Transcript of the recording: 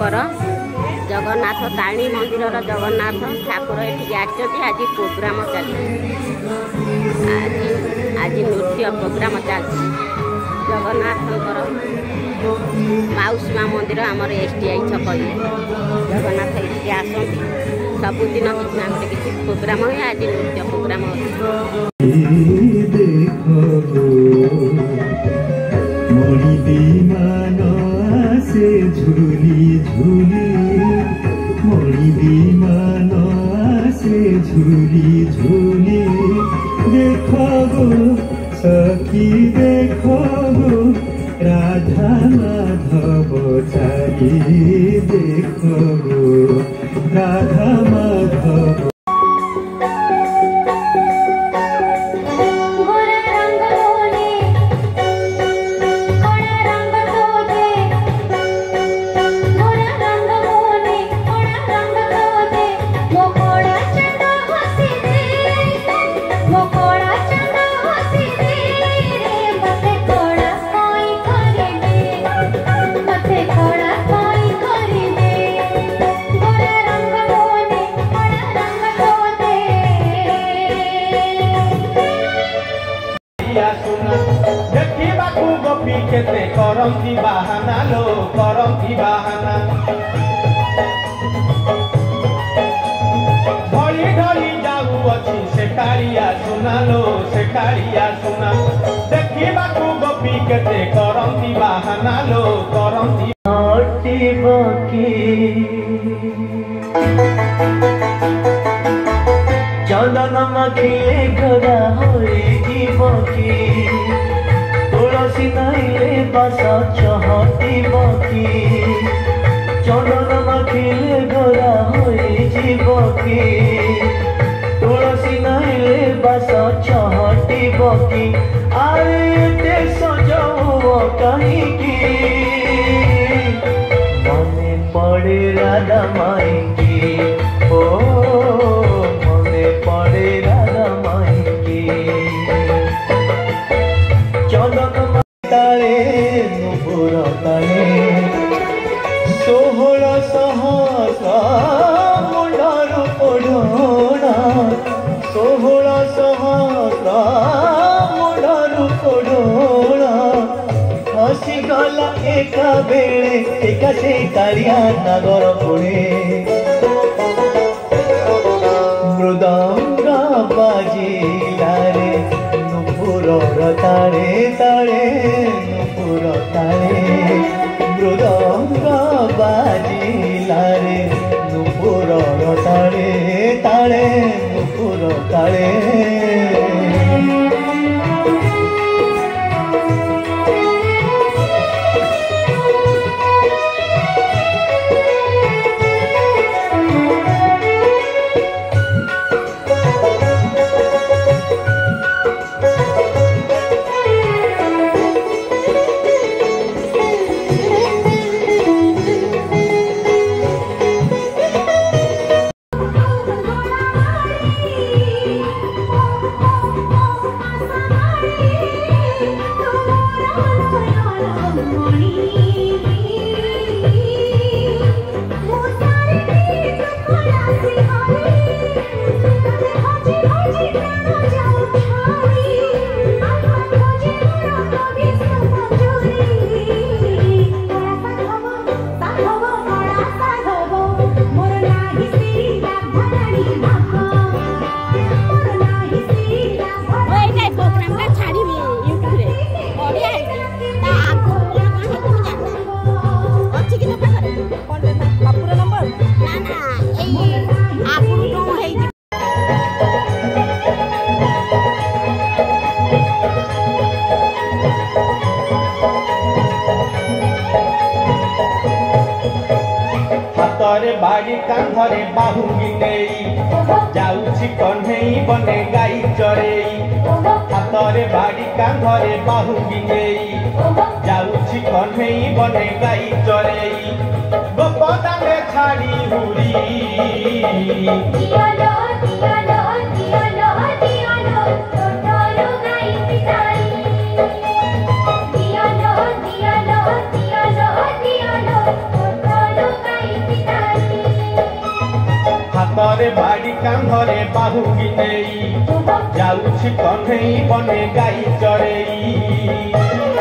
जगन्नाथ तारिणी मंदिर जगन्नाथ ठाकुर ये आज प्रोग्राम चलती आज नृत्य प्रोग्राम चलती जगन्नाथ माउसी माँ मंदिर आमर STI छक ये जगन्नाथ ये आसती सबुदिन किसी प्रोग्राम हुए आज नृत्य प्रोग्राम से झूली झूली मणि विमान से झूली झूली देखो गो सखी देखो गो राधा माधव चाली देखो गो राधा माधव करंती बहाना लो करंती बहाना ढली ढली जाऊ अच्छी से कालिया सुना लो से कालिया सुना देखा गोपी केते करंती बहाना लो करंती चंदन मखिले गदा होई तुलसी नईले बस चहटी बकी चंदन मखिले गदा होई तुलसी नईले बस चहटी बकी आए सजो कहीं की मने पड़े राधा माई की ओ मने पड़े राधा माई की चंदन ताले नुपुर ताले 1600 मुंडारू पढ़ोना 1600 मुंडारू पढ़ोना हसी गला एका बेले एका से कालिया नागर पड़े मृदंग बाजिला रे नुपुर ताले ताले नुपुर ताले मृदंग बाजिला रे नुपुर ताले ताले नुपुर ताले बाड़ी कांधरे बाहुंगी नहीं जाऊची कन्हई बने गाई चरेई हाथरे बाड़ी कांधरे बाहुंगी नहीं जाऊची कन्हई बने गाई चरेई गोपदाने छाड़ी हुरी दिया लो हाथरे बाड़ी कांधरे बाहुकी नहीं जाऊछि कन्हई बने गाई चरेई।